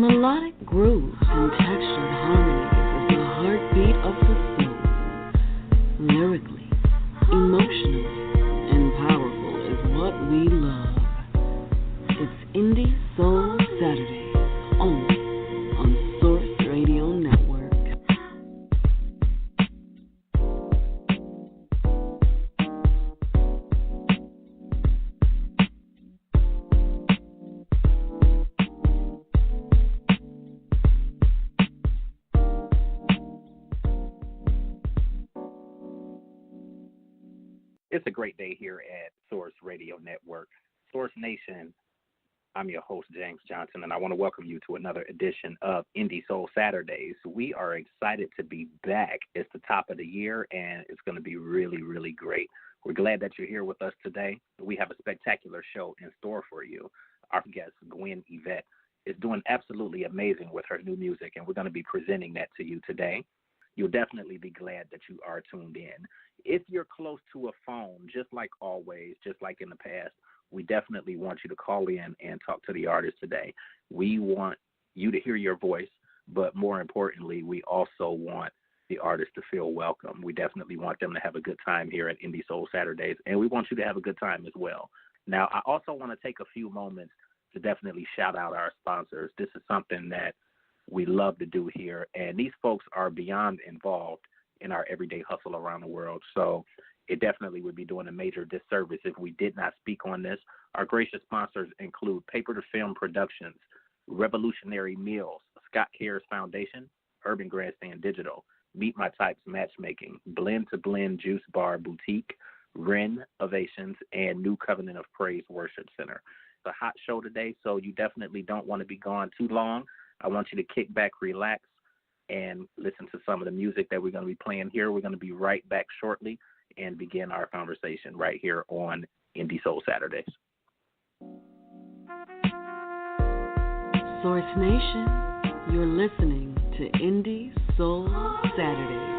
Melodic grooves and textured harmonies is the heartbeat of the soul. Lyrically, emotionally, and powerful is what we love. It's Indie Soul Saturday, only on Source Radio Network. It's a great day here at Source Radio Network. Source Nation, I'm your host, James Johnson, and I want to welcome you to another edition of Indie Soul Saturdays. We are excited to be back. It's the top of the year, and it's going to be really, really great. We're glad that you're here with us today. We have a spectacular show in store for you. Our guest, Gwen Yvette, is doing absolutely amazing with her new music, and we're going to be presenting that to you today. You'll definitely be glad that you are tuned in. If you're close to a phone, just like always, just like in the past, we definitely want you to call in and talk to the artist today. We want you to hear your voice, but more importantly, we also want the artist to feel welcome. We definitely want them to have a good time here at Indie Soul Saturdays, and we want you to have a good time as well. Now, I also want to take a few moments to definitely shout out our sponsors. This is something that we love to do here, and these folks are beyond involved in our everyday hustle around the world. So it definitely would be doing a major disservice if we did not speak on this. Our gracious sponsors include Paper to Film Productions, Revolutionary Meals, Scott Cares Foundation, Urban Grandstand Digital, Meet My Types Matchmaking, Blend to Blend Juice Bar Boutique, Ren Ovations, and New Covenant of Praise Worship Center. It's a hot show today, so you definitely don't want to be gone too long. I want you to kick back, relax, and listen to some of the music that we're going to be playing here. We're going to be right back shortly and begin our conversation right here on Indie Soul Saturdays. Source Nation, you're listening to Indie Soul Saturdays.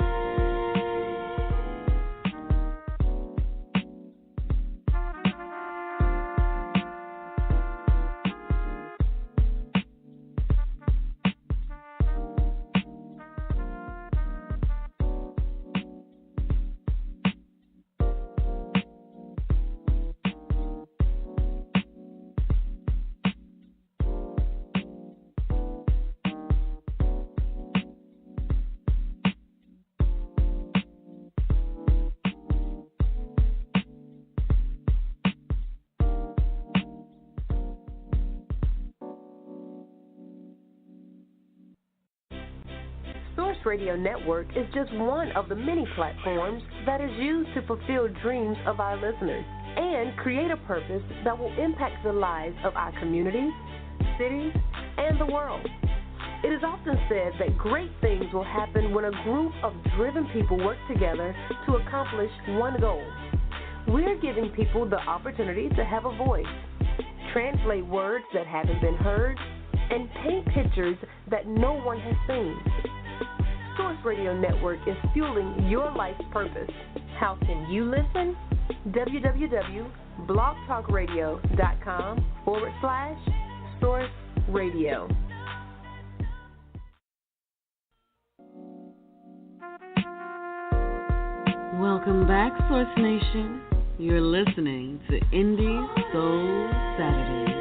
Source Radio Network is just one of the many platforms that is used to fulfill dreams of our listeners and create a purpose that will impact the lives of our communities, cities, and the world. It is often said that great things will happen when a group of driven people work together to accomplish one goal. We're giving people the opportunity to have a voice, translate words that haven't been heard, and paint pictures that no one has seen. Source Radio Network is fueling your life's purpose. How can you listen? www.blogtalkradio.com/Source Radio. Welcome back, Source Nation. You're listening to Indie Soul Saturdays.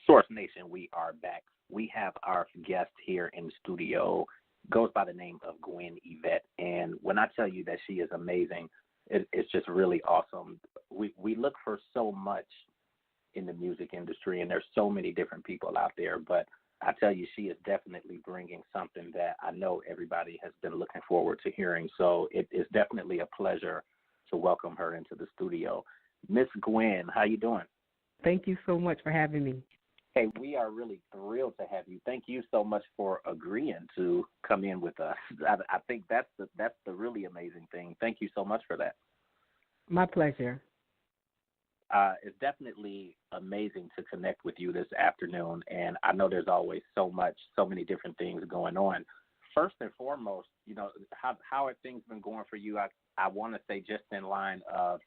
Source Nation, we are back. We have our guest here in the studio, goes by the name of Gwen Yvette, and when I tell you that she is amazing, it's just really awesome. We look for so much in the music industry, and there's so many different people out there, but I tell you, she is definitely bringing something that I know everybody has been looking forward to hearing, so it is definitely a pleasure to welcome her into the studio. Miss Gwen, how you doing? Thank you so much for having me. Hey, we are really thrilled to have you. Thank you so much for agreeing to come in with us. I think that's the really amazing thing. Thank you so much for that. My pleasure. It's definitely amazing to connect with you this afternoon, and I know there's always so many different things going on. First and foremost, how have things been going for you? I want to say just in line of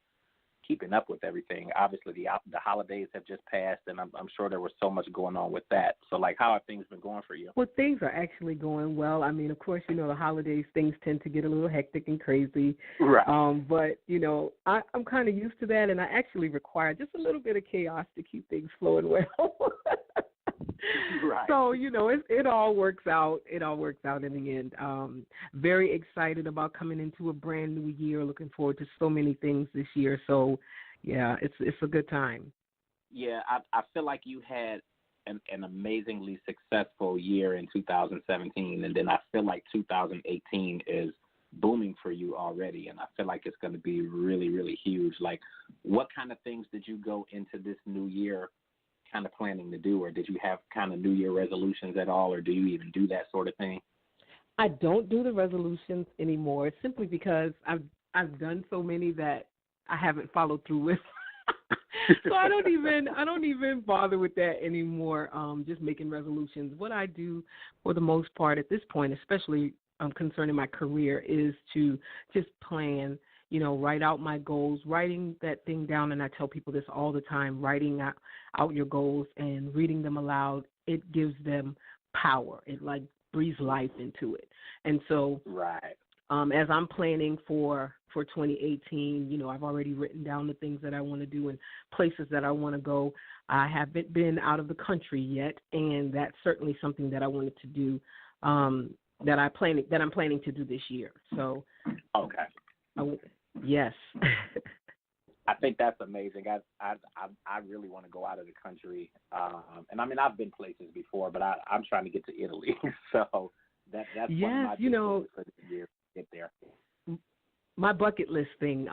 keeping up with everything. Obviously, the holidays have just passed, and I'm sure there was so much going on with that. So, how have things been going for you? Well, things are actually going well. I mean, of course, the holidays, things tend to get a little hectic and crazy. Right. But, I'm kind of used to that, and I actually require just a little bit of chaos to keep things flowing well. Right. So, it all works out. It all works out in the end. Very excited about coming into a brand new year. Looking forward to so many things this year. So, yeah, it's a good time. Yeah, I feel like you had an amazingly successful year in 2017, and then I feel like 2018 is booming for you already, and I feel like it's going to be really, really huge. Like, what kind of things did you go into this new year kind of planning to do, or did you have kind of New Year resolutions at all, or do you even do that sort of thing? I don't do the resolutions anymore simply because I've done so many that I haven't followed through with. So I don't even bother with that anymore. Just making resolutions. What I do for the most part at this point, especially concerning my career, is to just plan. Write out my goals, writing that thing down, and I tell people this all the time, writing out your goals and reading them aloud, it gives them power. It breathes life into it. And so right. As I'm planning for 2018, I've already written down the things that I want to do and places that I want to go. I haven't been out of the country yet, and that's certainly something that I wanted to do, that I'm planning to do this year. So okay. Yes. I think that's amazing. I really want to go out of the country, and I mean I've been places before, but I'm trying to get to Italy, so that's yes, one of my big goals for this year. Get there. My bucket list thing,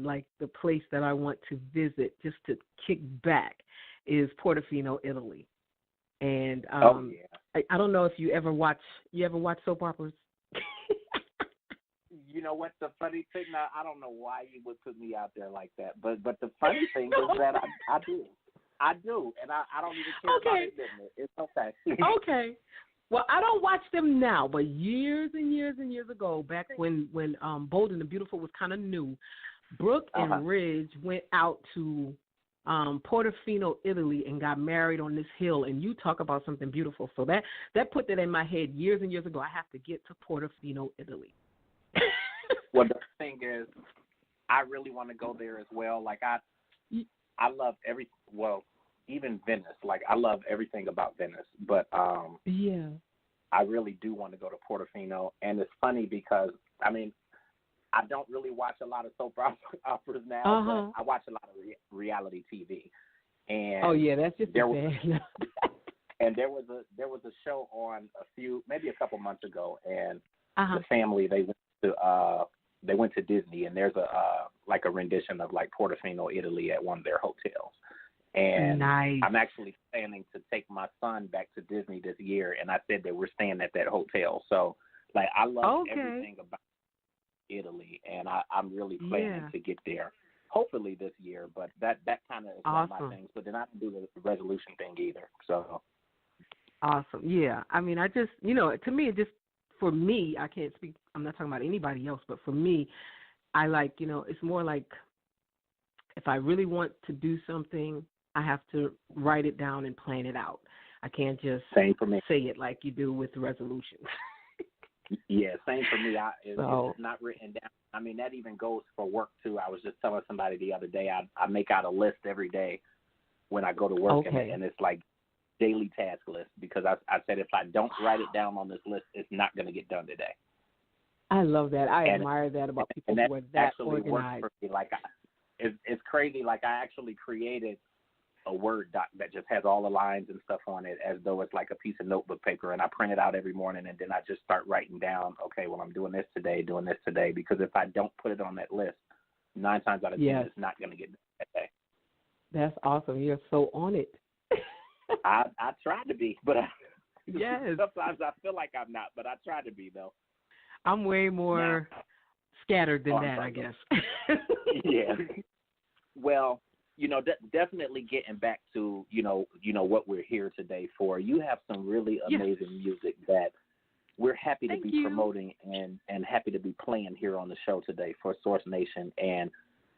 like the place that I want to visit just to kick back, is Portofino, Italy, and I don't know if you ever watch soap operas. You know what, the funny thing, now, I don't know why you would put me out there like that, but the funny thing is that I do, and I don't even care about admitting it. It's okay. Okay. Well, I don't watch them now, but years and years and years ago, back when Bold and the Beautiful was kind of new, Brooke and Ridge went out to Portofino, Italy, and got married on this hill, and you talk about something beautiful. So that put that in my head years and years ago. I have to get to Portofino, Italy. Well, the thing is, I really want to go there as well. Like, I love even Venice. Like, I love everything about Venice. But yeah, I really do want to go to Portofino. And it's funny because, I mean, I don't really watch a lot of soap operas now, but I watch a lot of reality TV. And that's just bad. And there was a show on maybe a couple months ago, and the family, they went to Disney, and there's a rendition of like Portofino, Italy at one of their hotels. And nice. I'm actually planning to take my son back to Disney this year, and I said that we're staying at that hotel. So, like, I love everything about Italy, and I'm really planning to get there, hopefully this year. But that kind of is one of my things. But then I don't do the resolution thing either. So awesome. Yeah. I mean, I just, to me, it just, for me, I can't speak, I'm not talking about anybody else, but for me, I like, it's more like if I really want to do something, I have to write it down and plan it out. I can't just same for me. Say it like you do with resolutions. Yeah, same for me. It's not written down. I mean, that even goes for work, too. I was just telling somebody the other day, I make out a list every day when I go to work, and it's like daily task list, because I said if I don't write it down on this list, it's not going to get done today. I love that. I admire that about people who are that actually organized. Works for me. Like, it's crazy. Like, I actually created a Word doc that just has all the lines and stuff on it as though it's like a piece of notebook paper, and I print it out every morning, and then I just start writing down, okay, well, I'm doing this today, because if I don't put it on that list, 9 times out of 10, it's not going to get done that day. That's awesome. You're so on it. I try to be, but sometimes I feel like I'm not, but I try to be, though. I'm way more scattered than that, I guess. Yeah. Well, definitely getting back to, what we're here today for. You have some really amazing music that we're happy to be promoting and happy to be playing here on the show today for Source Nation. And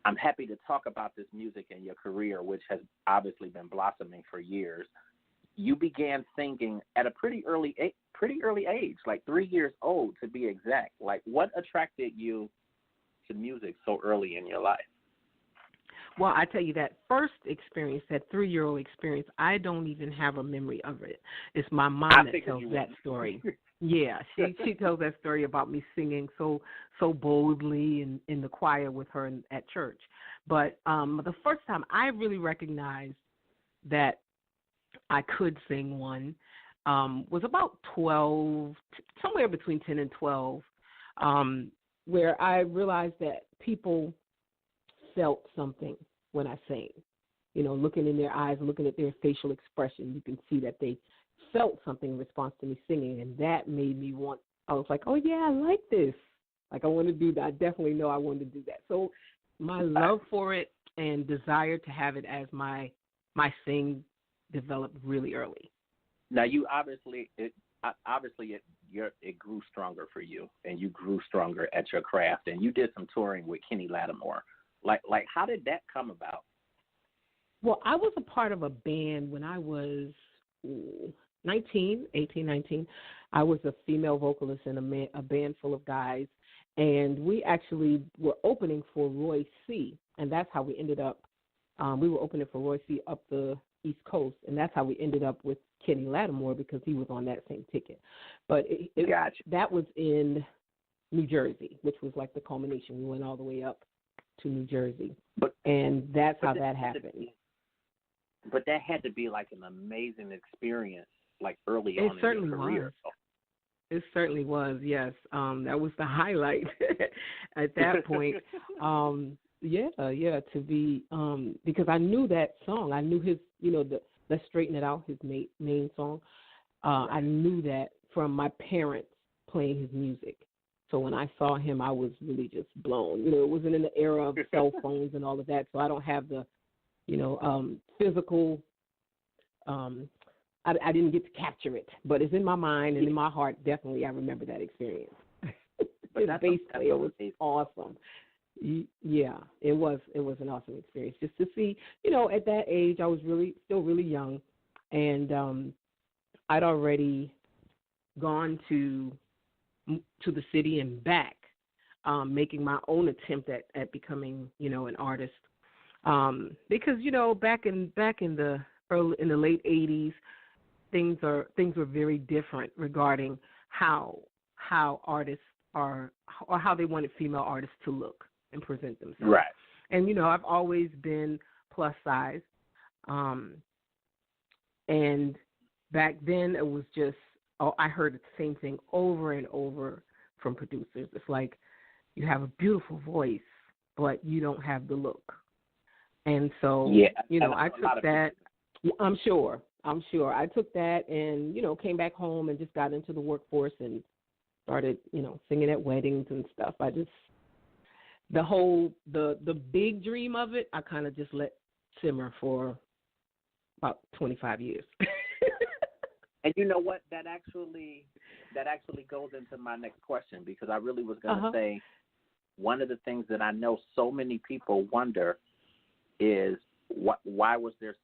I'm happy to talk about this music and your career, which has obviously been blossoming for years. You began singing at a pretty early age, like 3 years old to be exact. Like, what attracted you to music so early in your life? Well, I tell you, that first experience, that 3-year-old experience, I don't even have a memory of it. It's my mom that tells that story. Yeah, she tells that story about me singing so boldly in the choir with her at church. But the first time I really recognized that I could sing was about 12, somewhere between 10 and 12, where I realized that people felt something when I sang. Looking in their eyes, looking at their facial expression, you can see that they felt something in response to me singing, and that made me I was like, oh yeah, I like this. Like, I want to do that. I definitely know I wanted to do that. So my love for it and desire to have it as my sing developed really early. Now, you it grew stronger for you, and you grew stronger at your craft, and you did some touring with Kenny Lattimore. Like, how did that come about? Well, I was a part of a band when I was 19. I was a female vocalist in a band full of guys, and we actually were opening for Roy C., and that's how we ended up. We were opening for Roy C. up the East Coast, and that's how we ended up with Kenny Lattimore, because he was on that same ticket. But that was in New Jersey, which was like the culmination. We went all the way up to New Jersey, and that's how that happened. But that had to be like an amazing experience, like early on in your career. It certainly was, yes. That was the highlight at that point. To be, because I knew that song. I knew his, Let's Straighten It Out, his main song. I knew that from my parents playing his music. So when I saw him, I was really just blown. It wasn't in the era of cell phones and all of that, so I don't have the, physical. I didn't get to capture it, but it's in my mind and in my heart. Definitely, I remember that experience. His bass player was awesome. Yeah, it was an awesome experience just to see. At that age, I was still really young, and I'd already gone to the city and back, making my own attempt at becoming, an artist. Because back in the late 80s, things were very different regarding how artists are, or how they wanted female artists to look and present themselves. Right. And I've always been plus size, and back then it was just, I heard the same thing over and over from producers. It's like, you have a beautiful voice, but you don't have the look. And so, I took that. I'm sure. I took that and, came back home and just got into the workforce and started, singing at weddings and stuff. I just, the big dream of it, I kind of just let simmer for about 25 years. And you know what? That actually goes into my next question, because I really was going to say, one of the things that I know so many people wonder is why was there,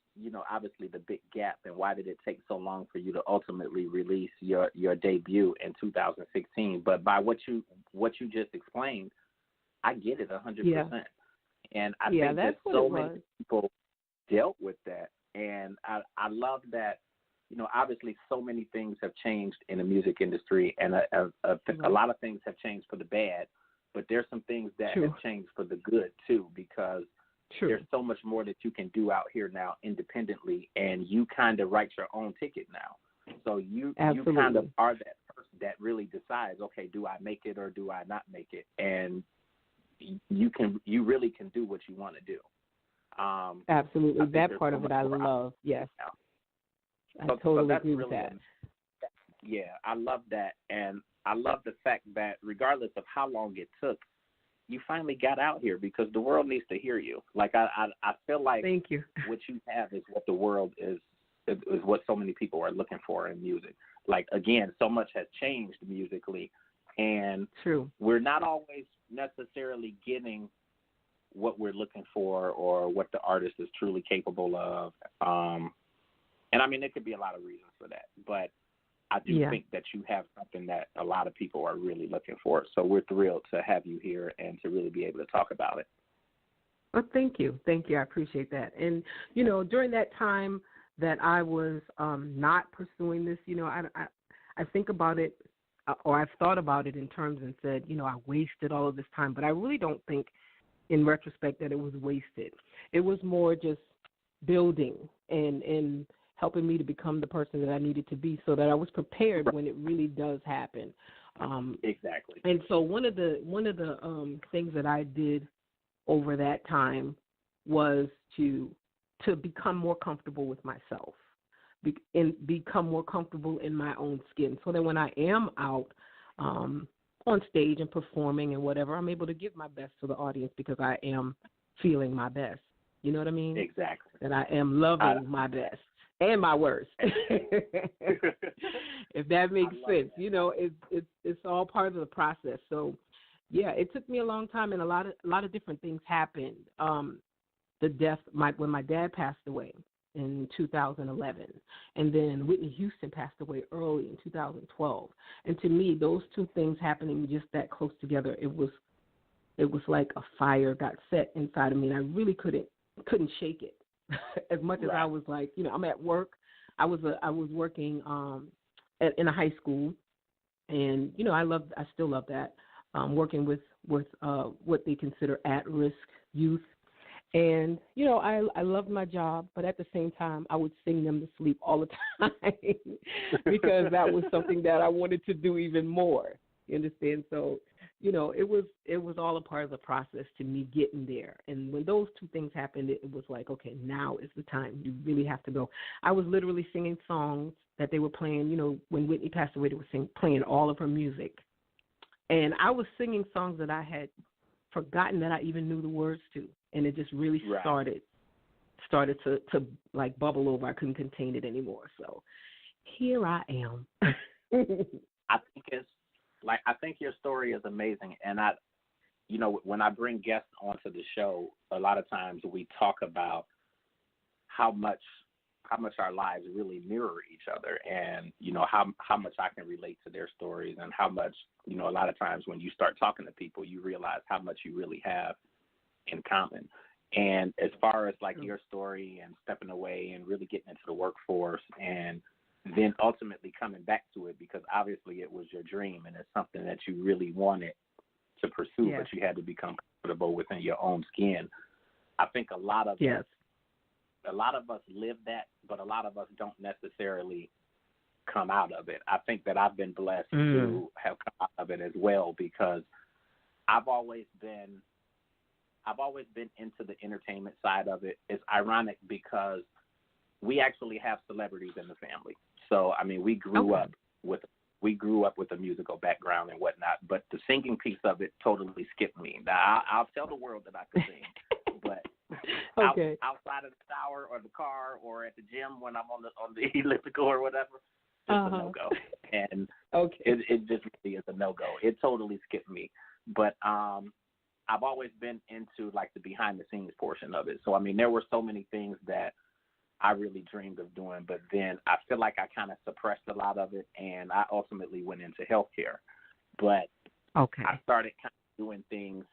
obviously the big gap, and why did it take so long for you to ultimately release your debut in 2016? But by what you just explained, I get it 100%. Yeah. And I think that so many people dealt with that, and I love that. Obviously, so many things have changed in the music industry, and a lot of things have changed for the bad, but there's some things that have changed for the good, too, because there's so much more that you can do out here now independently, and you kind of write your own ticket now. So you kind of are that person that really decides, okay, do I make it or do I not make it? And you really can do what you want to do. Absolutely. That part of it I love, yes. I totally agree with that. Yeah, I love that. And I love the fact that regardless of how long it took you finally got out here because the world needs to hear you. Like I feel like thank you. What you have is what the world is what so many people are looking for in music. Like, again, so much has changed musically, and True. We're not always necessarily getting what we're looking for or what the artist is truly capable of. And I mean, there could be a lot of reasons for that, but I do think that you have something that a lot of people are really looking for. So we're thrilled to have you here and to really be able to talk about it. Well, thank you. Thank you. I appreciate that. And, you know, during that time that I was not pursuing this, you know, I think about it, or I've thought about it in terms and said, you know, I wasted all of this time, but I really don't think in retrospect that it was wasted. It was more just building and helping me to become the person that I needed to be so that I was prepared when it really does happen. Exactly. And so one of the things that I did over that time was to become more comfortable with myself and become more comfortable in my own skin so that when I am out on stage and performing and whatever, I'm able to give my best to the audience because I am feeling my best. You know what I mean? Exactly. That I am loving my best and my worst. If that makes sense. That. You know, it's all part of the process. So, yeah, it took me a long time, and a lot of different things happened. The death, when my dad passed away in 2011, and then Whitney Houston passed away early in 2012. And to me, those two things happening just that close together, it was like a fire got set inside of me, and I really couldn't shake it. As much as I was like, you know, I'm at work. I was working in a high school, and you know, I still love that. Working with what they consider at-risk youth. And, you know, I loved my job, but at the same time, I would sing them to sleep all the time because that was something that I wanted to do even more. You understand? So, you know, it was all a part of the process to me getting there. And when those two things happened, it was like, okay, now is the time. You really have to go. I was literally singing songs that they were playing. You know, when Whitney passed away, they were playing all of her music. And I was singing songs that I had forgotten that I even knew the words to. And it just really started to like bubble over. I couldn't contain it anymore. So here I am. I think your story is amazing. And you know, when I bring guests onto the show, a lot of times we talk about how much our lives really mirror each other, and you know how much I can relate to their stories, and how much, you know, a lot of times when you start talking to people, you realize how much you really have in common. And as far as like your story and stepping away and really getting into the workforce and then ultimately coming back to it, because obviously it was your dream and it's something that you really wanted to pursue, but you had to become comfortable within your own skin. I think a lot of us live that, but a lot of us don't necessarily come out of it. I think that I've been blessed to have come out of it as well, because I've always been into the entertainment side of it. It's ironic because we actually have celebrities in the family. So, I mean, we grew up with a musical background and whatnot, but the singing piece of it totally skipped me. Now, I'll tell the world that I can sing, but outside of the shower or the car or at the gym when I'm on the elliptical or whatever, it's a no-go. And it just really is a no-go. It totally skipped me. But I've always been into like the behind the scenes portion of it. So, I mean, there were so many things that I really dreamed of doing, but then I feel like I kind of suppressed a lot of it, and I ultimately went into healthcare. But I started kind of doing things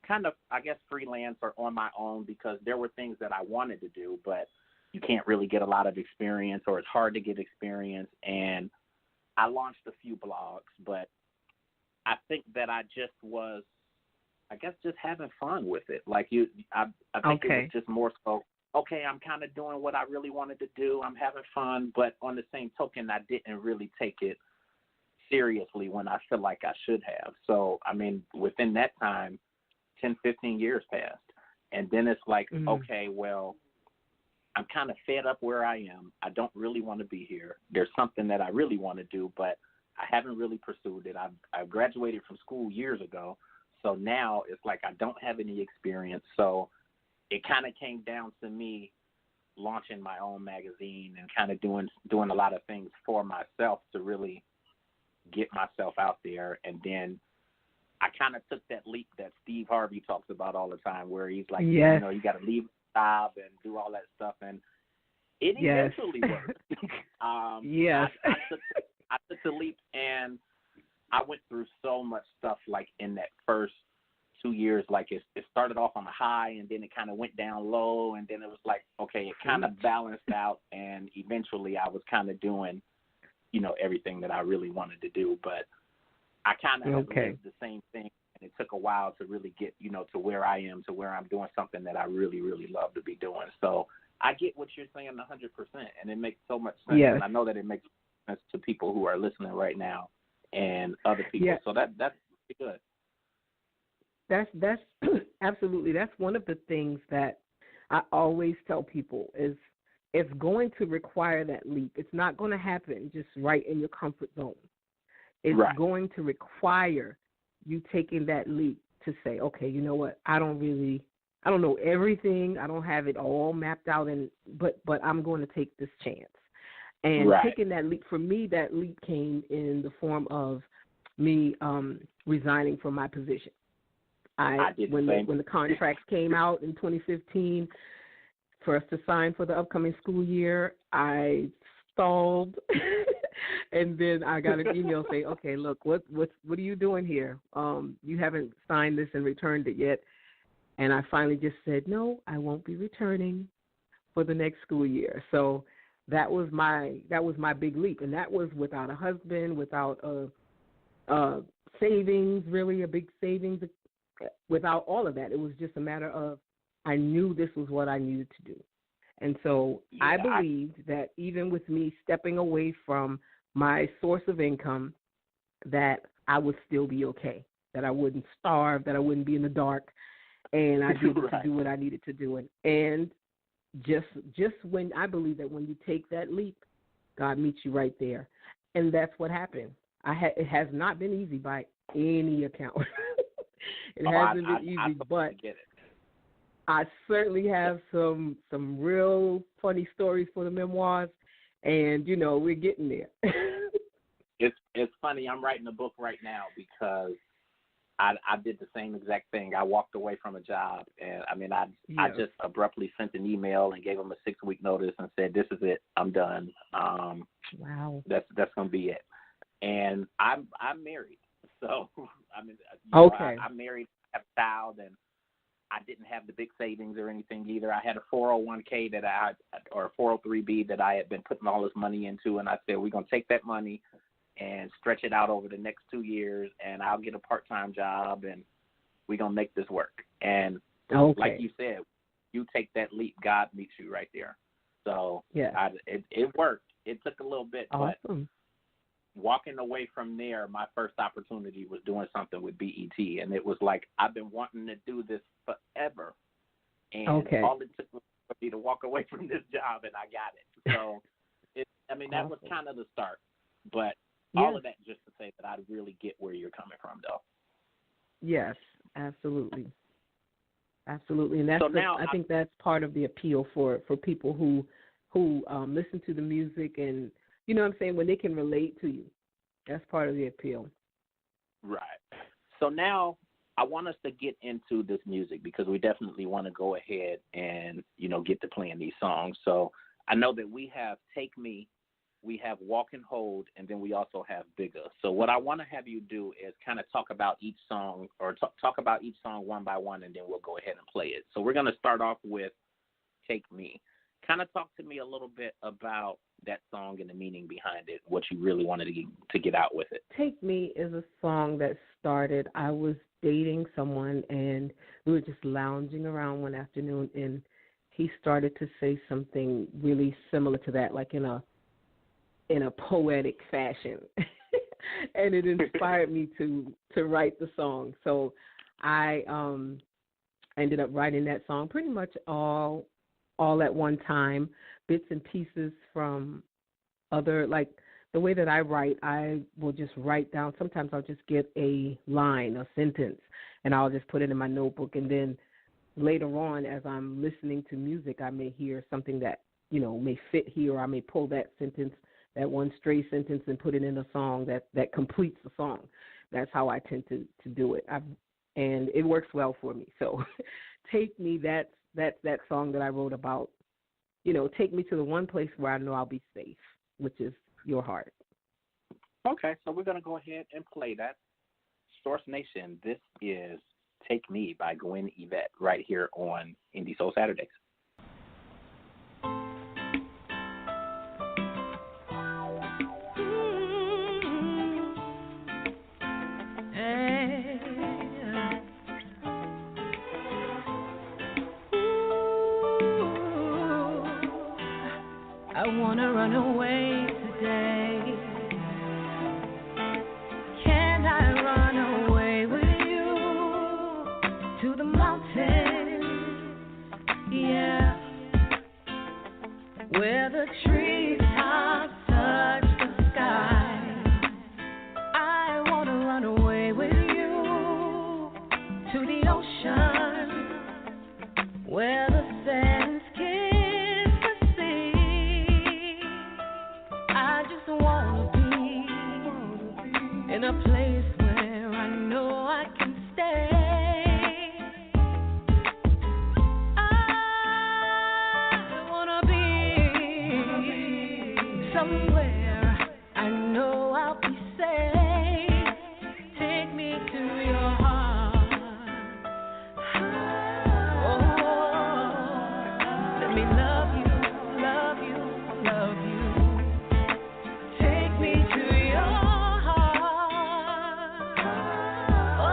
kind of, I guess, freelance or on my own, because there were things that I wanted to do, but you can't really get a lot of experience, or it's hard to get experience. And I launched a few blogs, but I think that I just was, I guess, just having fun with it. Like I think it was just more so, okay, I'm kind of doing what I really wanted to do. I'm having fun, but on the same token, I didn't really take it seriously when I feel like I should have. So, I mean, within that time, 10, 15 years passed. And then it's like, okay, well, I'm kind of fed up where I am. I don't really want to be here. There's something that I really want to do, but I haven't really pursued it. I graduated from school years ago, So now it's like I don't have any experience. So it kind of came down to me launching my own magazine and kind of doing a lot of things for myself to really get myself out there. And then I kind of took that leap that Steve Harvey talks about all the time, where he's like, yes. you know, you got to leave the job and do all that stuff. And it yes. eventually worked. Yes. I took the leap, and I went through so much stuff, like in that first 2 years. Like it started off on a high, and then it kind of went down low, and then it was like, okay, it kind of balanced out, and eventually I was kind of doing, you know, everything that I really wanted to do. But I kind of lived the same thing, and it took a while to really get, you know, to where I am, to where I'm doing something that I really, really love to be doing. So I get what you're saying 100%, and it makes so much sense. Yes. And I know that it makes sense to people who are listening right now and other people. Yes. So that's pretty good. That's absolutely, that's one of the things that I always tell people is it's going to require that leap. It's not going to happen just right in your comfort zone. It's going to require you taking that leap to say, okay, you know what, I don't know everything. I don't have it all mapped out, but I'm going to take this chance. And taking that leap, for me, that leap came in the form of me resigning from my position. When the contracts came out in 2015 for us to sign for the upcoming school year, I stalled, and then I got an email saying, "Okay, look, what are you doing here? You haven't signed this and returned it yet." And I finally just said, "No, I won't be returning for the next school year." So that was my big leap, and that was without a husband, without a savings, really a big savings. Without all of that, it was just a matter of I knew this was what I needed to do. And so I believed that even with me stepping away from my source of income, that I would still be okay, that I wouldn't starve, that I wouldn't be in the dark, and I'd be able to do what I needed to do. And just when I believe that when you take that leap, God meets you right there. And that's what happened. It has not been easy by any account. It hasn't been easy, but I certainly have some real funny stories for the memoirs, and, you know, we're getting there. It's funny. I'm writing a book right now because I did the same exact thing. I walked away from a job, and, I just abruptly sent an email and gave them a 6-week notice and said, this is it. I'm done. Wow. That's going to be it. And I'm married. So, I'm married, I have a child, and I didn't have the big savings or anything either. I had a 401k or a 403b that I had been putting all this money into, and I said, we're going to take that money and stretch it out over the next 2 years, and I'll get a part-time job, and we're going to make this work. And like you said, you take that leap, God meets you right there. So it worked. It took a little bit, but walking away from there, my first opportunity was doing something with BET, and it was like, I've been wanting to do this forever, and all it took was for me to walk away from this job, and I got it. So, that was kind of the start, but all of that just to say that I really get where you're coming from, though. Yes, absolutely. Absolutely, and that's I think that's part of the appeal for people who listen to the music, and you know what I'm saying, when they can relate to you. That's part of the appeal. Right. So now I want us to get into this music because we definitely want to go ahead and, you know, get to playing these songs. So I know that we have Take Me, we have Walk and Hold, and then we also have Bigger. So what I want to have you do is kind of talk about each song, or talk about each song one by one, and then we'll go ahead and play it. So we're going to start off with Take Me. Kind of talk to me a little bit about that song and the meaning behind it, what you really wanted to get out with it. Take Me is a song that started, I was dating someone, and we were just lounging around one afternoon, and he started to say something really similar to that, like in a poetic fashion. And it inspired me to write the song. So I ended up writing that song pretty much all at one time, bits and pieces from other, like the way that I write, I will just write down. Sometimes I'll just get a line, a sentence, and I'll just put it in my notebook. And then later on, as I'm listening to music, I may hear something that, may fit here, or I may pull that sentence, that one stray sentence, and put it in a song that completes the song. That's how I tend to do it. And it works well for me. So Take Me, that's that song that I wrote about, take me to the one place where I know I'll be safe, which is your heart. Okay, so we're going to go ahead and play that. Source Nation, this is Take Me by Gwen Yvette right here on Indie Soul Saturdays. I wanna run away today. Can I run away with you to the mountains? Yeah, where the trees tops touch the sky. I wanna run away with you to the ocean, where the sands kiss the sea. I just wanna be in a place where I know I can stay. I wanna be somewhere I know I'll be safe. Take me to your heart. Oh, let me love you, love you, love you. Take me to your heart. Oh,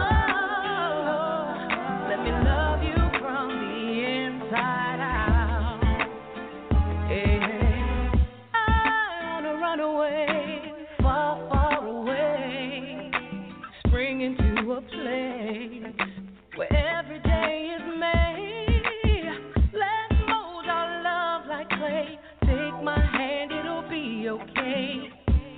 let me love you from the inside out. Yeah. I wanna run away, far, far away, spring into a place where every day is May. Let's mold our love like clay. Take my hand, it'll be okay.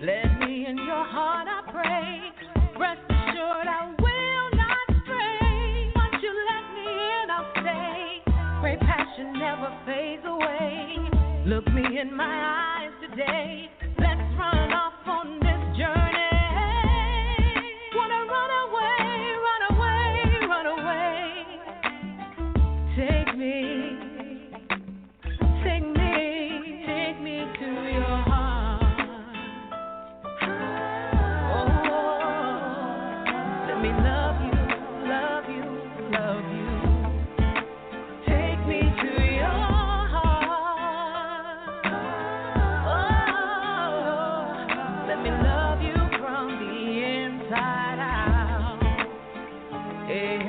Let me in your heart, I pray. Rest assured I will not stray. Once you let me in, I'll stay. Great passion never fades away. Look me in my eyes today. Let's run off on this journey. Wanna run away, run away, run away. Take me to your heart. Oh, let me love you, love you, love you. Take me to your heart. Oh, let me love you from the inside out. Yeah.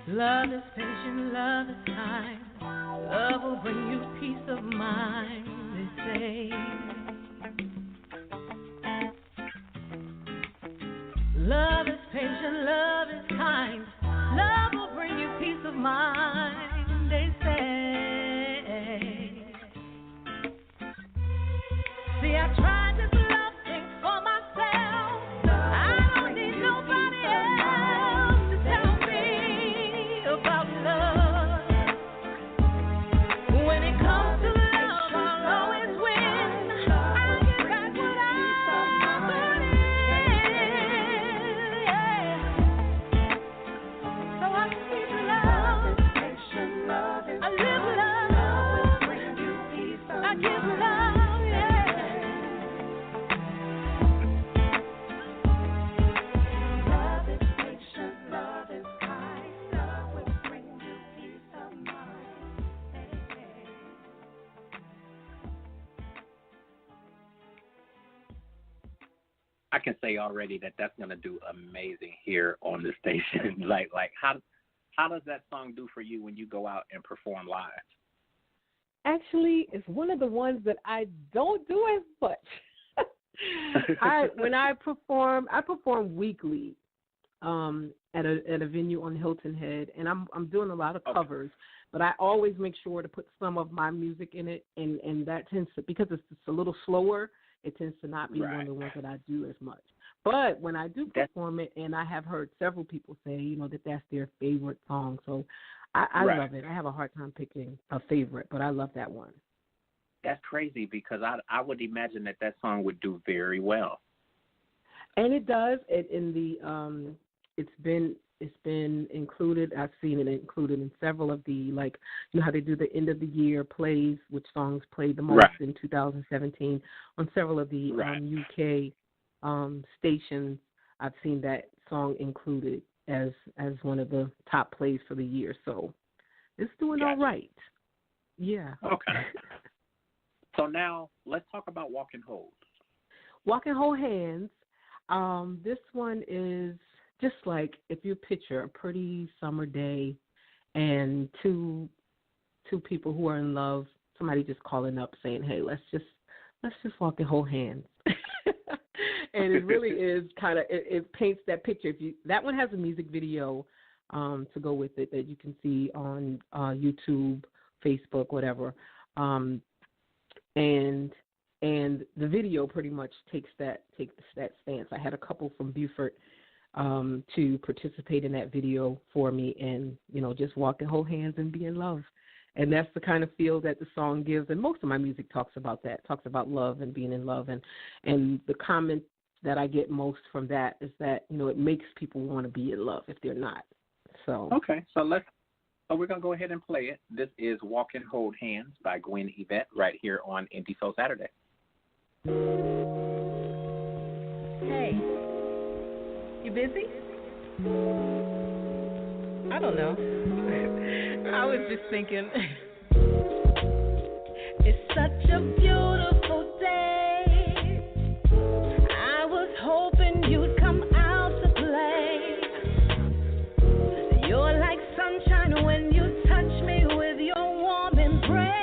Love is patient, love is kind. Love will bring you peace of mind, they say. Love is patient, love is kind. Love will bring you peace of mind, they say. See, I tried this love thing for myself. I don't need nobody else to tell me about love. When it comes to love, I'll always win. I get back what I put in, yeah. So I keep love. I live love. I give love, yeah. Love is patient, love is kind. Love will bring you peace of mind. I can say already that that's going to do amazing here on the station. like how does that song do for you when you go out and perform live? Actually, it's one of the ones that I don't do as much. When I perform weekly at a venue on Hilton Head, and I'm doing a lot of covers, but I always make sure to put some of my music in it, and that tends to, because it's a little slower, it tends to not be one Right. of the ones that I do as much. But when I do perform it, and I have heard several people say, that that's their favorite song. So I Right. love it. I have a hard time picking a favorite, but I love that one. That's crazy because I would imagine that song would do very well. And it does. It's been included. I've seen it included in several of the, like, how they do the end of the year plays, which songs played the most Right. in 2017 on several of the Right. UK stations. I've seen that song included as one of the top plays for the year. So it's doing all right. Yeah. Okay. So now let's talk about Walk and Hold. Walk and Hold Hands. This one is just like if you picture a pretty summer day and two people who are in love, somebody just calling up saying, "Hey, let's just walk and hold hands." And it really is kind of it paints that picture. That one has a music video to go with it that you can see on YouTube, Facebook, whatever. And the video pretty much takes that stance. I had a couple from Beaufort to participate in that video for me, and just walk and hold hands and be in love. And that's the kind of feel that the song gives. And most of my music talks about that, talks about love and being in love. And the comment that I get most from that is that it makes people want to be in love if they're not. So okay, so we're gonna go ahead and play it. This is "Walk and Hold Hands" by Gwen Yvette right here on Indie Soul Saturday. Hey, you busy? I don't know. I was just thinking, it's such a beautiful day. I was hoping you'd come out to play. You're like sunshine when you touch me with your warm embrace.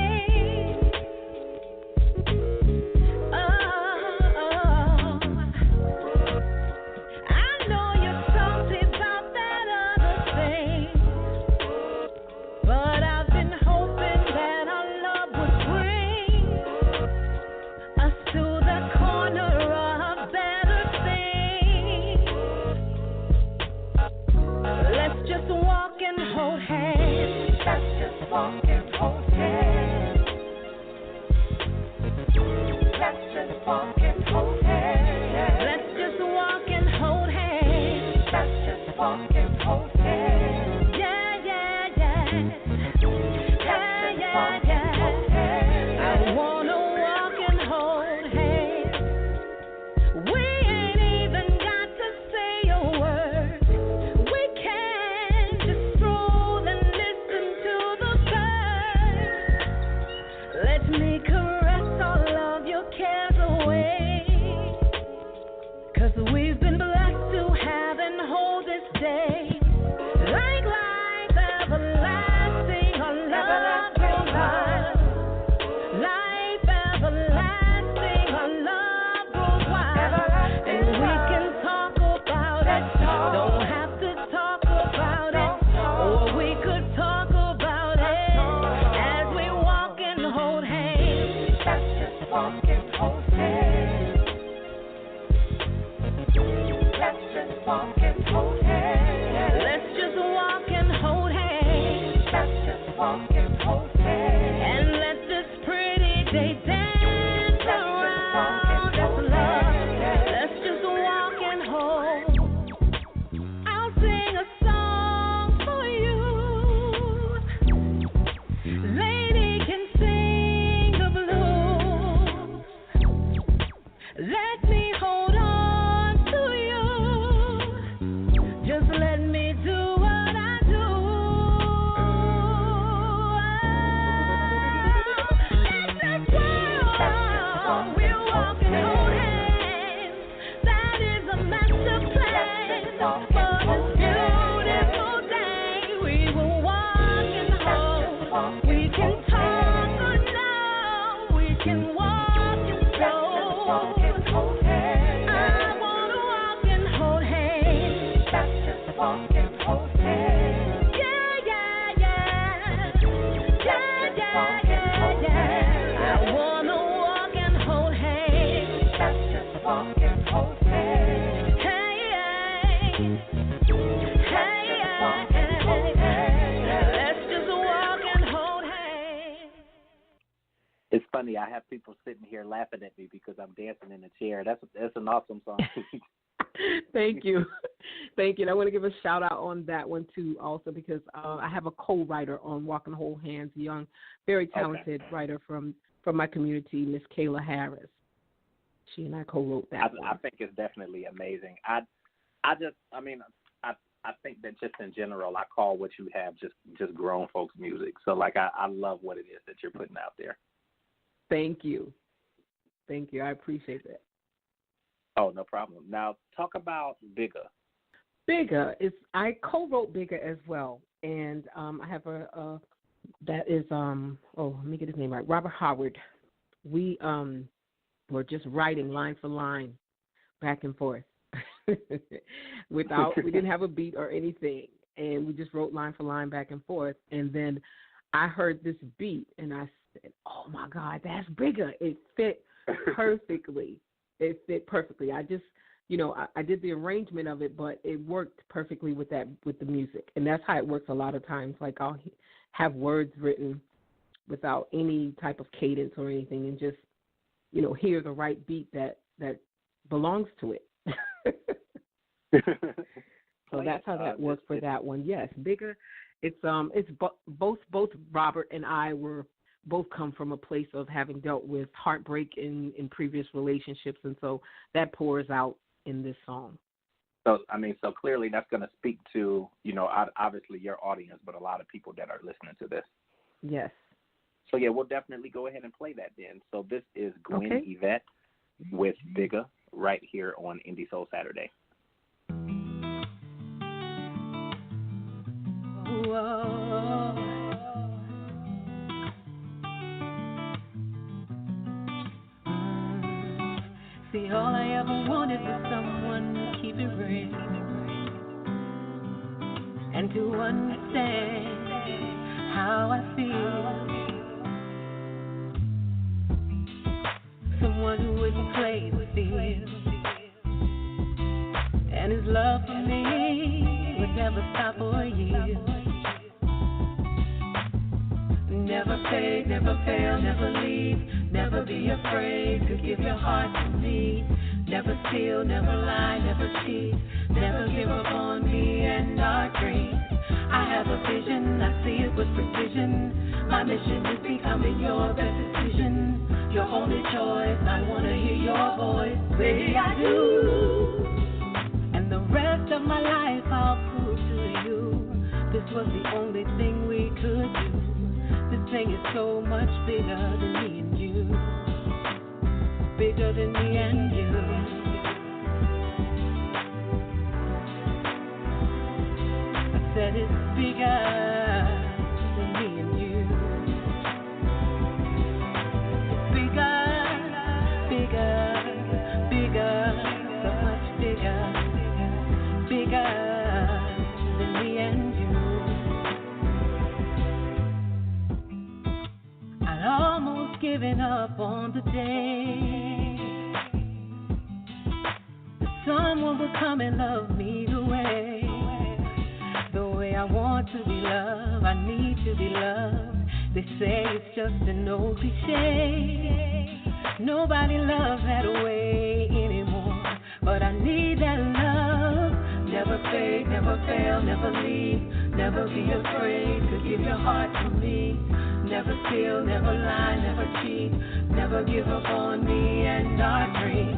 I know you're salty about that other thing, but I've been hoping that our love would bring us to the corner of better things. Let's just walk and hold hands. Let's just walk and hold hands. Let's just walk and hold hands. Let's just walk and hold hands. Let's just walk and hold hands. Yeah, yeah, yeah. Yeah, yeah, yeah. I wanna walk and hold hands. We ain't even got to say a word. We can just stroll and listen to the birds. Let me caress all of your cares away. 'Cause we've been blessed to have and hold this day. Like life everlasting, our love grows wild. Life everlasting, our love grows wild. And we can talk about it. Don't have to talk about it. Or we could talk about it as we walk and hold hands. Let's just walk and hold hands. Let's just walk and hold hands. Let's just walk and hold hands. Let's just walk and hold hands. And let this pretty day dance around us, love. Let's just walk and hold. I'll sing a song for you. Lady can sing the blues. Let me hold on to you. Just let me do what I do. Let's just walk. We'll walk and hold hands. That is a master plan for this beautiful day. We will walk and hold. We can talk or no. We can walk and flow. I wanna walk and hold hands. Let's just walk and hold hands. Yeah, yeah, yeah. Yeah, yeah, yeah, yeah. I wanna walk and hold hands. have people sitting here laughing at me because I'm dancing in a chair. That's an awesome song. Thank you. Thank you. And I want to give a shout out on that one too also because I have a co-writer on Walk and Hold Hands, a young, very talented writer from my community, Miss Kayla Harris. She and I co-wrote that one. I think it's definitely amazing. I think that just in general, I call what you have just grown folks music. So like I love what it is that you're putting out there. Thank you. Thank you. I appreciate that. Oh, no problem. Now talk about Bigger. Bigger is I co-wrote Bigger as well, and I have a that is let me get his name right, Robert Howard. We were just writing line for line, back and forth, we didn't have a beat or anything, and we just wrote line for line back and forth, and then I heard this beat, and I said, "Oh my God, that's Bigger!" It fit perfectly. I just, I did the arrangement of it, but it worked perfectly with the music. And that's how it works a lot of times. Like I'll have words written without any type of cadence or anything and just, hear the right beat that belongs to it. So that's how that worked for that one. Yes, Bigger. It's both Robert and I both come from a place of having dealt with heartbreak in previous relationships, and so that pours out in this song. So clearly that's going to speak to, obviously your audience, but a lot of people that are listening to this. Yes. So, yeah, we'll definitely go ahead and play that then. So this is Gwen Yvette with Bigger right here on Indie Soul Saturday. Whoa. See, all I ever wanted was someone to keep it real and to understand how I feel. Someone who wouldn't play the field, and his love for me would never stop or yield. Never fade, never fail, never leave. Never be afraid to give your heart to me. Never steal, never lie, never cheat. Never give up on me and our dreams. I have a vision, I see it with precision. My mission is becoming your best decision. Your only choice, I want to hear your voice. Baby, I do. And the rest of my life I'll prove to you this was the only thing we could do. This thing is so much bigger than me and you. Bigger than me and you. I said it's bigger than me and you. It's bigger, bigger, bigger, so much bigger, bigger than me and you. I'd almost given up on the day someone would come and love me the way I want to be loved. I need to be loved. They say it's just an old cliche. Nobody loves that way anymore, but I need that love. Never fade, never fail, never leave. Never be afraid to give your heart to me. Never steal, never lie, never cheat. Never give up on me and our dreams.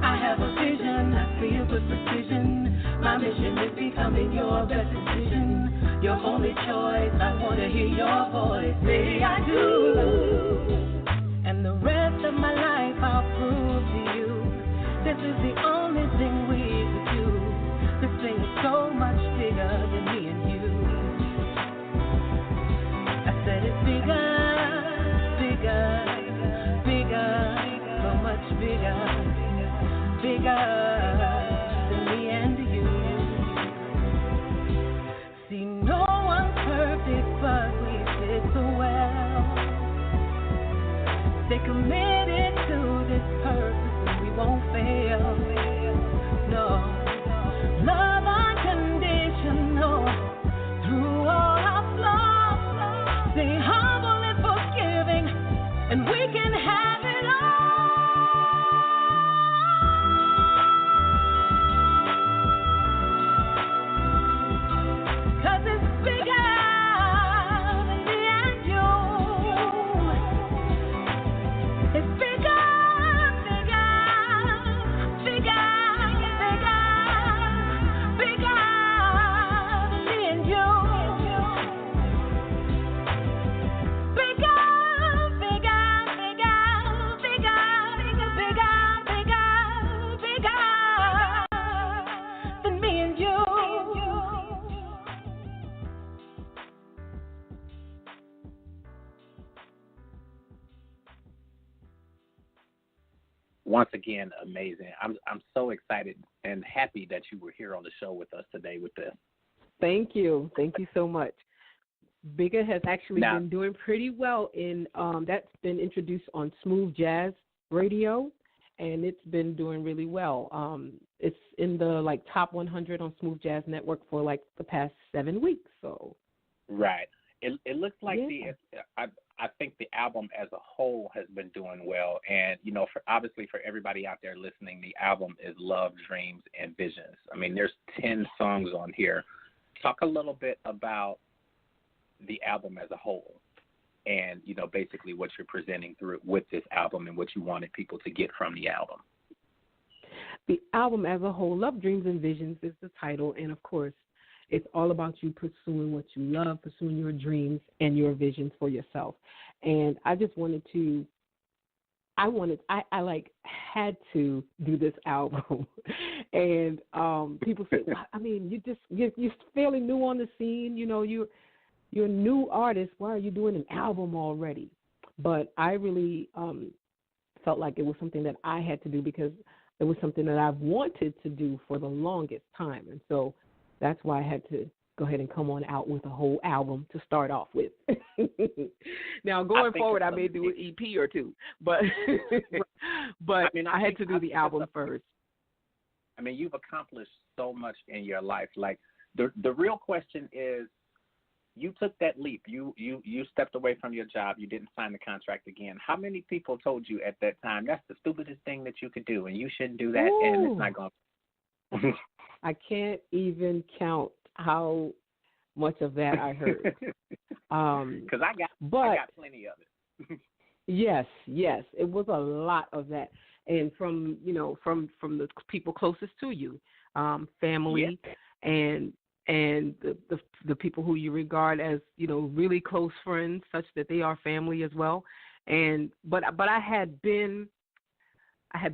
I have a vision, I see it with precision. My mission is becoming your best decision. Your only choice, I want to hear your voice. Baby, I do. And the rest of my life I'll prove to you this is the only thing we could do. This thing is so much bigger than me and you. I said it's bigger, bigger, bigger, so much bigger, bigger than me and you. See, no one's perfect, but we fit so well. Stay committed to this purpose and we won't fail. No, love unconditional through all our flaws. Stay humble and forgiving, and we can have once again, amazing. I'm so excited and happy that you were here on the show with us today with this. Thank you. Thank you so much. Bigger has actually been doing pretty well in that's been introduced on Smooth Jazz Radio, and it's been doing really well. It's in the top 100 on Smooth Jazz Network for the past 7 weeks. So right, it looks like I think the album as a whole has been doing well, and obviously for everybody out there listening, the album is Love, Dreams, and Visions. I mean, there's 10 songs on here. Talk a little bit about the album as a whole, and basically what you're presenting through with this album and what you wanted people to get from the album. The album as a whole, Love, Dreams, and Visions is the title, and of course, it's all about you pursuing what you love, pursuing your dreams and your visions for yourself. And I just wanted to, I had to do this album. And people say, I mean, you're fairly new on the scene. You're a new artist. Why are you doing an album already? But I really felt like it was something that I had to do because it was something that I've wanted to do for the longest time. And so that's why I had to go ahead and come on out with a whole album to start off with. Now, going forward, I may do an EP or two, but I had to do the album first. I mean, you've accomplished so much in your life. Like, the real question is, you took that leap. You stepped away from your job. You didn't sign the contract again. How many people told you at that time, that's the stupidest thing that you could do, and you shouldn't do that, and it's not going to I can't even count how much of that I heard. Because I got plenty of it. Yes, it was a lot of that, and from the people closest to you, family, and the people who you regard as really close friends, such that they are family as well. But I had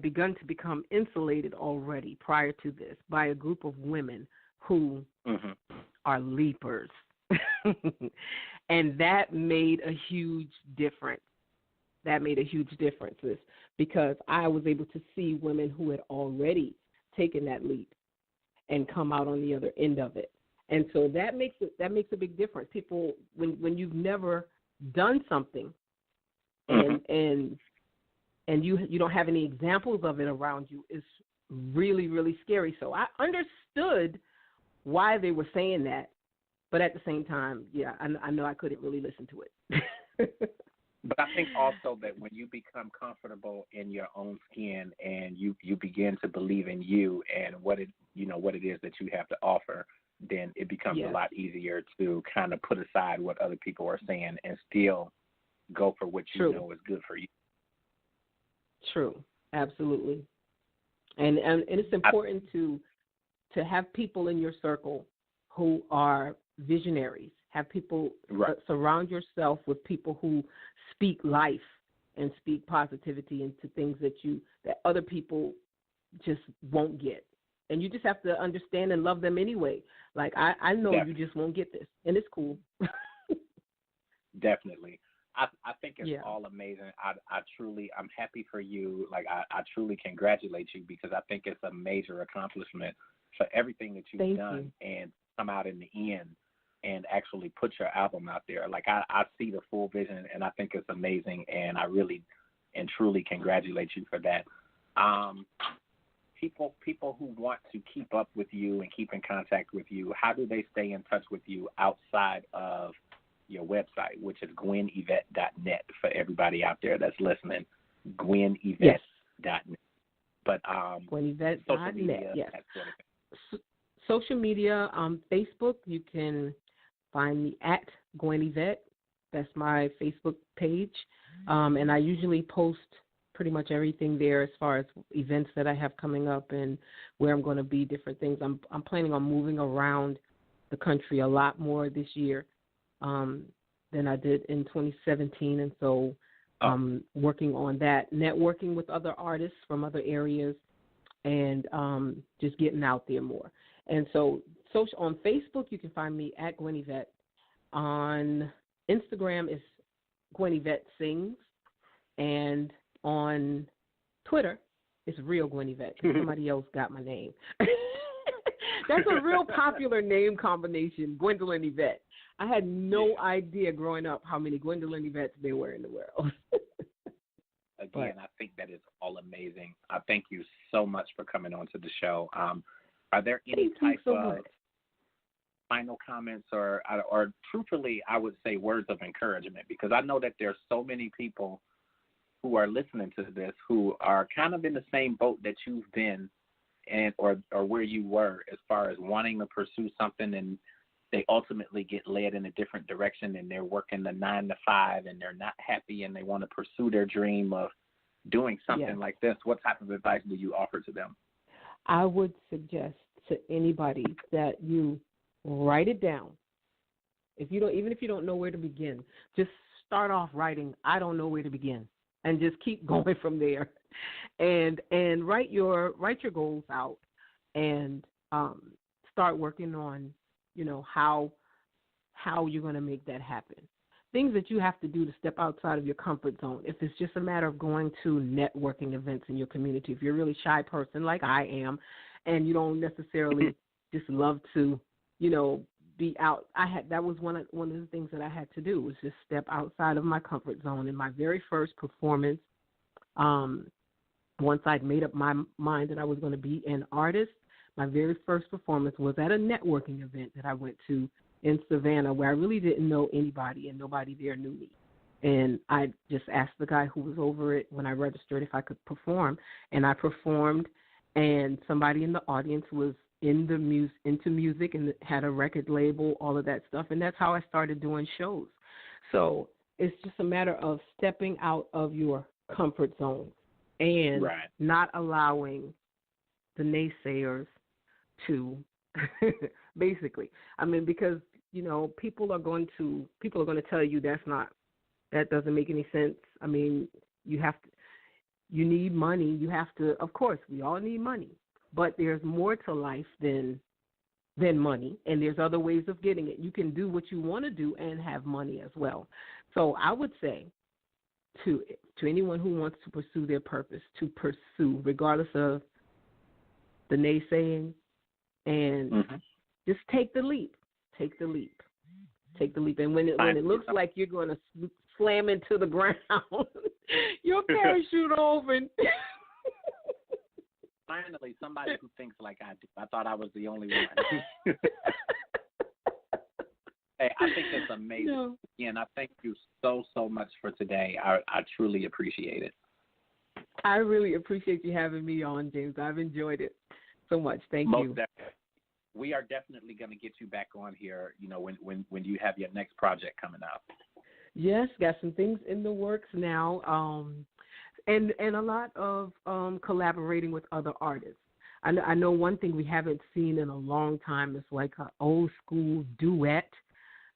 begun to become insulated already prior to this by a group of women who are leapers. And that made a huge difference. Because I was able to see women who had already taken that leap and come out on the other end of it. And so that makes a big difference. People, when you've never done something and you don't have any examples of it around you, it's really, really scary. So I understood why they were saying that, but at the same time, I know I couldn't really listen to it. But I think also that when you become comfortable in your own skin and you begin to believe in you and what it is that you have to offer, then it becomes a lot easier to kind of put aside what other people are saying and still go for what you know is good for you. True, absolutely. And it's important to have people in your circle who are visionaries. Have people surround yourself with people who speak life and speak positivity into things that other people just won't get. And you just have to understand and love them anyway. Like, I know you just won't get this, and it's cool. Definitely. I think it's all amazing. I'm happy for you. Like, I truly congratulate you because I think it's a major accomplishment for everything that you've done and come out in the end and actually put your album out there. Like, I see the full vision, and I think it's amazing, and I really and truly congratulate you for that. People who want to keep up with you and keep in contact with you, how do they stay in touch with you outside of your website, which is GwenYvette.net for everybody out there that's listening, GwenYvette.net. But GwenYvette.net, yes. Social media, Facebook, you can find me at Gwen Yvette. That's my Facebook page. And I usually post pretty much everything there as far as events that I have coming up and where I'm going to be, different things. I'm planning on moving around the country a lot more this year than I did in 2017. And so I'm working on that, networking with other artists from other areas and just getting out there more. And so on Facebook, you can find me at Gwen Yvette. On Instagram is Gwen Yvette Sings. And on Twitter, It's real Gwen Yvette. Somebody else got my name. That's a real popular name combination, Gwendolyn Yvette. I had no idea growing up how many Gwendolyn Yvettes there were in the world. Again, I think that is all amazing. I thank you so much for coming on to the show. Are there any type of final comments or truthfully, I would say words of encouragement? Because I know that there's so many people who are listening to this who are kind of in the same boat that you've been and or where you were as far as wanting to pursue something, and they ultimately get led in a different direction, and they're working the 9 to 5 and they're not happy and they want to pursue their dream of doing something like this. What type of advice do you offer to them? I would suggest to anybody that you write it down. Even if you don't know where to begin, just start off writing, I don't know where to begin, and just keep going from there. And write your goals out and start working on, how you're going to make that happen. Things that you have to do to step outside of your comfort zone. If it's just a matter of going to networking events in your community, if you're a really shy person like I am, and you don't necessarily just love to, be out. That was one of the things that I had to do, was just step outside of my comfort zone. In my very first performance, once I'd made up my mind that I was going to be an artist, my very first performance was at a networking event that I went to in Savannah, where I really didn't know anybody and nobody there knew me. And I just asked the guy who was over it when I registered if I could perform, and I performed, and somebody in the audience was into music and had a record label, all of that stuff, and that's how I started doing shows. So it's just a matter of stepping out of your comfort zone and not allowing the naysayers to basically. I mean, because people are going to tell you that doesn't make any sense. I mean, you need money. Of course, we all need money, but there's more to life than money, and there's other ways of getting it. You can do what you want to do and have money as well. So I would say to anyone who wants to pursue their purpose, to pursue regardless of the naysaying, and just take the leap. Take the leap. And when it looks like you're going to slam into the ground, your parachute open. Finally, somebody who thinks like I do. I thought I was the only one. Hey, I think it's amazing. No. Again, I thank you so much for today. I truly appreciate it. I really appreciate you having me on, James. I've enjoyed it so much. Thank you. Definitely. We are definitely going to get you back on here, when you have your next project coming out. Yes, got some things in the works now, and a lot of collaborating with other artists. I know one thing we haven't seen in a long time is like an old school duet,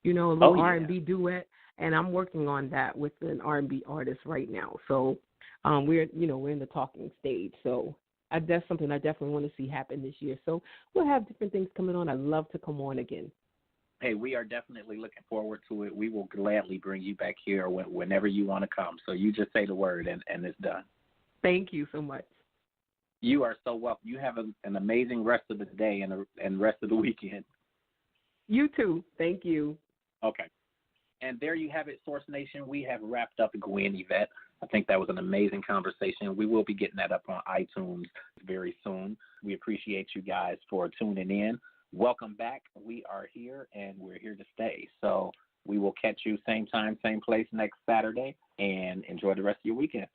a little R&B duet, and I'm working on that with an R&B artist right now. So we're in the talking stage. So that's something I definitely want to see happen this year. So we'll have different things coming on. I'd love to come on again. Hey, we are definitely looking forward to it. We will gladly bring you back here whenever you want to come. So you just say the word and it's done. Thank you so much. You are so welcome. You have an amazing rest of the day and rest of the weekend. You too. Thank you. Okay. And there you have it, Source Nation. We have wrapped up Gwen Yvette. I think that was an amazing conversation. We will be getting that up on iTunes very soon. We appreciate you guys for tuning in. Welcome back. We are here, and we're here to stay. So we will catch you same time, same place next Saturday, and enjoy the rest of your weekend.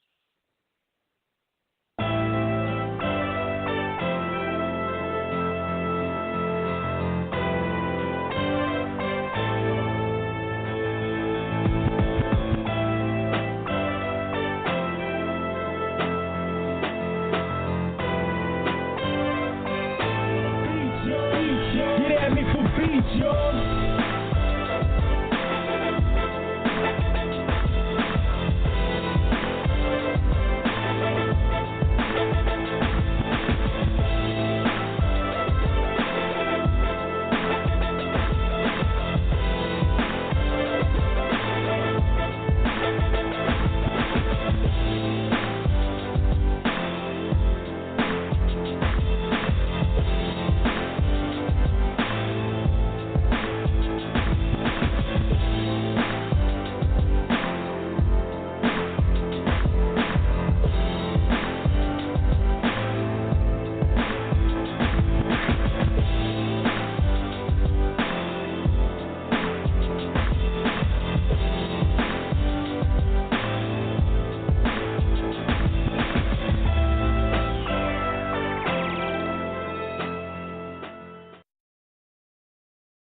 Get at me for beats, yo.